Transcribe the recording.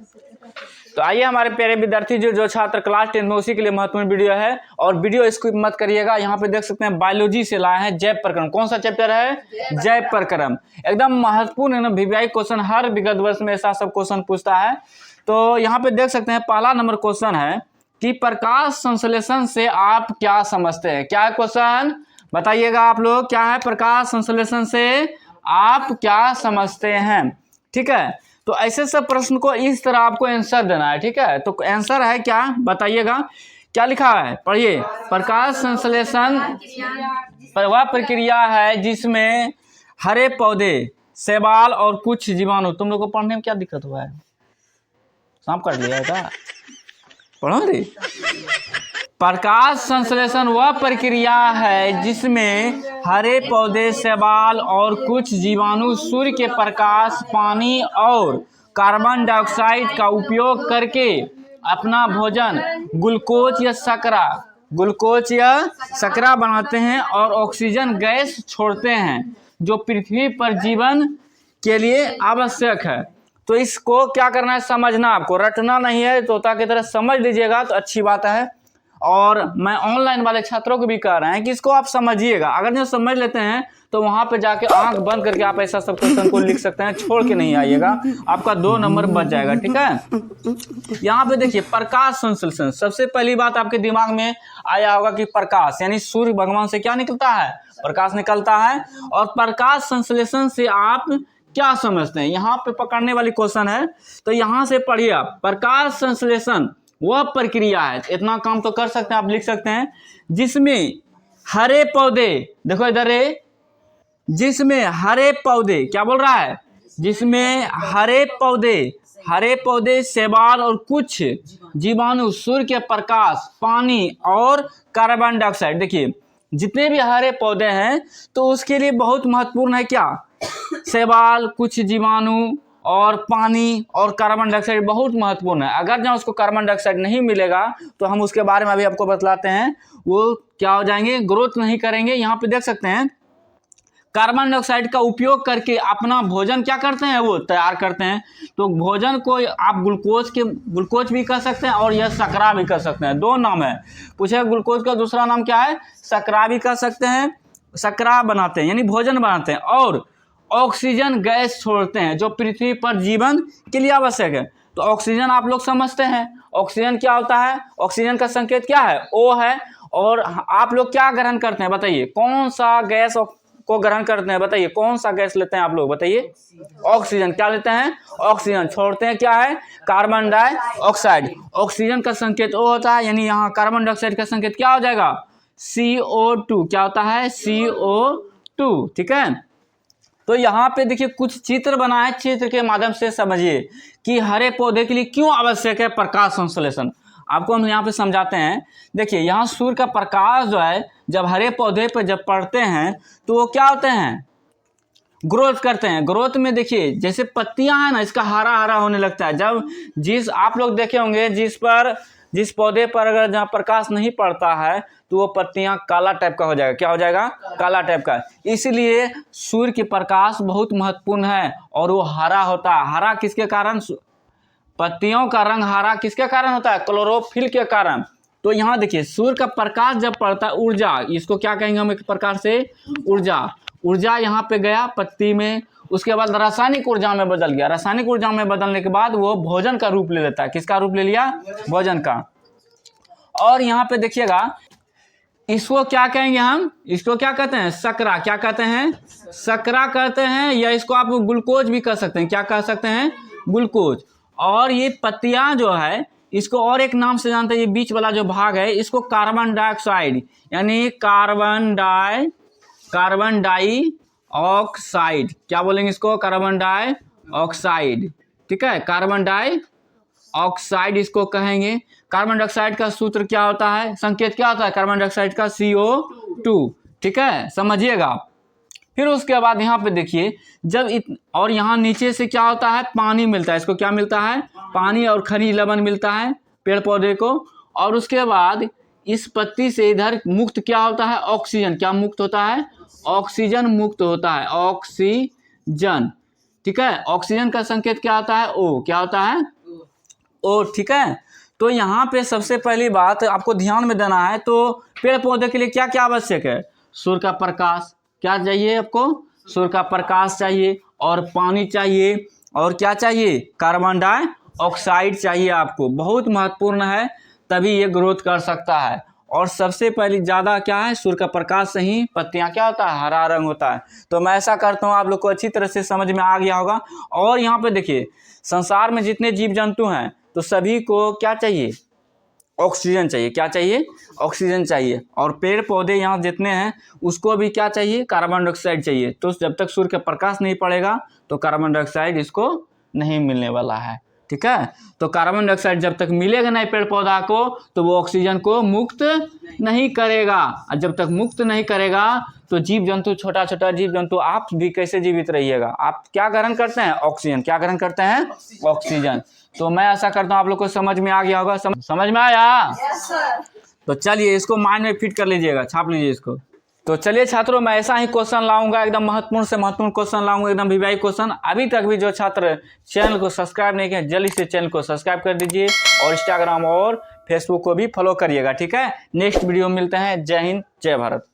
तो आइए हमारे प्यारे विद्यार्थी जो छात्र क्लास 10 में, उसी के लिए महत्वपूर्ण वीडियो है और वीडियो स्किप मत करिएगा। यहाँ पे देख सकते हैं बायोलॉजी से लाए हैं जैव प्रक्रम। कौन सा चैप्टर है? जैव प्रक्रम। एकदम महत्वपूर्ण है ना, वीवीआई क्वेश्चन हर विगत वर्ष में ऐसा सब क्वेश्चन पूछता है। तो यहाँ पे देख सकते हैं पहला नंबर क्वेश्चन है कि प्रकाश संश्लेषण से आप क्या समझते हैं। क्या है क्वेश्चन? बताइएगा आप लोग, क्या है प्रकाश संश्लेषण से आप क्या समझते हैं। ठीक है, तो ऐसे सब प्रश्न को इस तरह आपको आंसर देना है। ठीक है, तो आंसर है क्या बताइएगा, क्या लिखा है पढ़िए। प्रकाश संश्लेषण वह प्रक्रिया है जिसमें हरे पौधे, शैवाल और कुछ जीवाणु। तुम लोग को पढ़ने में क्या दिक्कत हुआ है? सांप काट लिया है क्या? पढ़ो रे। प्रकाश संश्लेषण वह प्रक्रिया है जिसमें हरे पौधे, शैवाल और कुछ जीवाणु सूर्य के प्रकाश, पानी और कार्बन डाइऑक्साइड का उपयोग करके अपना भोजन ग्लूकोज या शर्करा बनाते हैं और ऑक्सीजन गैस छोड़ते हैं जो पृथ्वी पर जीवन के लिए आवश्यक है। तो इसको क्या करना है, समझना, आपको रटना नहीं है, तोता की तरह समझ लीजिएगा तो अच्छी बात है। और मैं ऑनलाइन वाले छात्रों को भी कह रहे हैं कि इसको आप समझिएगा। अगर जो समझ लेते हैं तो वहां पे जाके आंख बंद करके आप ऐसा सब क्वेश्चन को लिख सकते हैं, छोड़ के नहीं आइएगा, आपका 2 नंबर बच जाएगा। ठीक है, यहाँ पे देखिए प्रकाश संश्लेषण, सबसे पहली बात आपके दिमाग में आया होगा कि प्रकाश यानी सूर्य भगवान से क्या निकलता है? प्रकाश निकलता है। और प्रकाश संश्लेषण से आप क्या समझते हैं, यहाँ पे पकड़ने वाली क्वेश्चन है। तो यहाँ से पढ़िए आप, प्रकाश संश्लेषण वह प्रक्रिया है, इतना काम तो कर सकते हैं आप, लिख सकते हैं, जिसमें हरे पौधे, देखो इधर है, जिसमें हरे पौधे, क्या बोल रहा है? जिसमें हरे पौधे, शैवाल और कुछ जीवाणु सूर्य के प्रकाश, पानी और कार्बन डाइऑक्साइड। देखिए जितने भी हरे पौधे हैं तो उसके लिए बहुत महत्वपूर्ण है क्या? शैवाल, कुछ जीवाणु और पानी और कार्बन डाइऑक्साइड बहुत महत्वपूर्ण है। अगर जब उसको कार्बन डाइऑक्साइड नहीं मिलेगा तो हम उसके बारे में अभी आपको बतलाते हैं, वो क्या हो जाएंगे? ग्रोथ नहीं करेंगे। यहाँ पे देख सकते हैं कार्बन डाइऑक्साइड का उपयोग करके अपना भोजन क्या करते हैं? वो तैयार करते हैं। तो भोजन को आप ग्लूकोज भी कर सकते हैं और यह शर्करा भी कर सकते हैं, 2 नाम है। पूछे ग्लूकोज का दूसरा नाम क्या है? शर्करा भी कर सकते हैं, शर्करा बनाते हैं यानी भोजन बनाते हैं। और ऑक्सीजन गैस छोड़ते हैं जो पृथ्वी पर जीवन के लिए आवश्यक है। तो ऑक्सीजन आप लोग समझते हैं, ऑक्सीजन क्या होता है? ऑक्सीजन का संकेत क्या है? O है। और आप लोग क्या ग्रहण करते हैं बताइए? कौन सा गैस को ग्रहण करते हैं बताइए? कौन सा गैस लेते हैं आप लोग बताइए? ऑक्सीजन। क्या लेते हैं? ऑक्सीजन। छोड़ते हैं क्या है? Carbon dioxide. ऑक्सीजन का संकेत O होता है, यानी यहाँ कार्बन डाइऑक्साइड का संकेत क्या हो जाएगा? CO2। क्या होता है? CO2। ठीक है, तो यहाँ पे देखिए कुछ चित्र बना है, चित्र के माध्यम से समझिए कि हरे पौधे के लिए क्यों आवश्यक है प्रकाश संश्लेषण। आपको हम यहाँ पे समझाते हैं। देखिए यहाँ सूर्य का प्रकाश जो है जब हरे पौधे पर जब पड़ते हैं तो वो क्या होते हैं? ग्रोथ करते हैं। ग्रोथ में देखिए जैसे पत्तियां हैं ना, इसका हरा हरा होने लगता है। जब आप लोग देखे होंगे जिस पौधे पर अगर जहाँ प्रकाश नहीं पड़ता है तो वो पत्तियां काला टाइप का हो जाएगा। क्या हो जाएगा? काला टाइप का। इसलिए सूर्य की प्रकाश बहुत महत्वपूर्ण है और वो हरा होता है। हरा किसके कारण? पत्तियों का रंग हरा किसके कारण होता है? क्लोरोफिल के कारण। तो यहाँ देखिए सूर्य का प्रकाश जब पड़ता है, ऊर्जा, इसको क्या कहेंगे हम एक प्रकार से? ऊर्जा यहाँ पे गया पत्ती में, उसके बाद रासायनिक ऊर्जा में बदल गया। रासायनिक ऊर्जा में बदलने के बाद वो भोजन का रूप ले लेता है। किसका रूप ले लिया? भोजन का। और यहाँ पे देखिएगा इसको क्या कहेंगे हम? इसको क्या कहते हैं? शर्करा। क्या कहते हैं? शर्करा कहते हैं, या इसको आप ग्लूकोज भी कह सकते हैं। क्या कह सकते हैं? ग्लूकोज। और ये पत्तियां जो है इसको और एक नाम से जानते हैं, ये बीच वाला जो भाग है इसको कार्बन डाइऑक्साइड यानी कार्बन डाइऑक्साइड, क्या बोलेंगे इसको? Carbon dioxide. ठीक है, कार्बन डाइऑक्साइड इसको कहेंगे। कार्बन डाइऑक्साइड का सूत्र क्या होता है? संकेत क्या होता है कार्बन डाइऑक्साइड का? CO2। ठीक है, समझिएगा। फिर उसके बाद यहाँ पे देखिए और यहाँ नीचे से क्या होता है? पानी मिलता है। इसको क्या मिलता है? पानी और खनिज लवण मिलता है पेड़ पौधे को। और उसके बाद इस पत्ती से इधर मुक्त क्या होता है? ऑक्सीजन। क्या मुक्त होता है? ऑक्सीजन मुक्त होता है। ऑक्सीजन। ठीक है, ऑक्सीजन का संकेत क्या होता है? O। क्या होता है? O, ठीक है। तो यहाँ पे सबसे पहली बात आपको ध्यान में देना है, तो पेड़ पौधे के लिए क्या क्या आवश्यक है? सूर्य का प्रकाश, क्या चाहिए आपको? सूर्य का प्रकाश चाहिए, और पानी चाहिए, और क्या चाहिए? कार्बन डाइऑक्साइड चाहिए आपको, बहुत महत्वपूर्ण है, तभी ये ग्रोथ कर सकता है। और सबसे पहले ज़्यादा क्या है? सूर्य का प्रकाश से ही पत्तियाँ क्या होता है? हरा रंग होता है। तो मैं ऐसा करता हूँ, आप लोग को अच्छी तरह से समझ में आ गया होगा। और यहाँ पे देखिए, संसार में जितने जीव जंतु हैं तो सभी को क्या चाहिए? ऑक्सीजन चाहिए। क्या चाहिए? ऑक्सीजन चाहिए। और पेड़ पौधे यहाँ जितने हैं उसको भी क्या चाहिए? कार्बन डाइऑक्साइड चाहिए। तो जब तक सूर्य का प्रकाश नहीं पड़ेगा तो कार्बन डाइऑक्साइड इसको नहीं मिलने वाला है, ठीक है। तो कार्बन डाइऑक्साइड जब तक मिलेगा नहीं पेड़ पौधा को, तो वो ऑक्सीजन को मुक्त नहीं करेगा, और जब तक मुक्त नहीं करेगा तो जीव जंतु, छोटा छोटा जीव जंतु, आप भी कैसे जीवित रहिएगा? आप क्या ग्रहण करते हैं? ऑक्सीजन। क्या ग्रहण करते हैं? ऑक्सीजन। तो मैं ऐसा करता हूँ, आप लोग को समझ में आ गया होगा। समझ में आया? Yes sir. तो चलिए इसको माइंड में फिट कर लीजिएगा, छाप लीजिए इसको। तो चलिए छात्रों, मैं ऐसा ही क्वेश्चन लाऊंगा, एकदम महत्वपूर्ण से महत्वपूर्ण क्वेश्चन लाऊंगा, एकदम वीवीआई क्वेश्चन। अभी तक भी जो छात्र चैनल को सब्सक्राइब नहीं किए, जल्दी से चैनल को सब्सक्राइब कर दीजिए, और इंस्टाग्राम और फेसबुक को भी फॉलो करिएगा, ठीक है। नेक्स्ट वीडियो मिलते हैं। जय हिंद, जय भारत।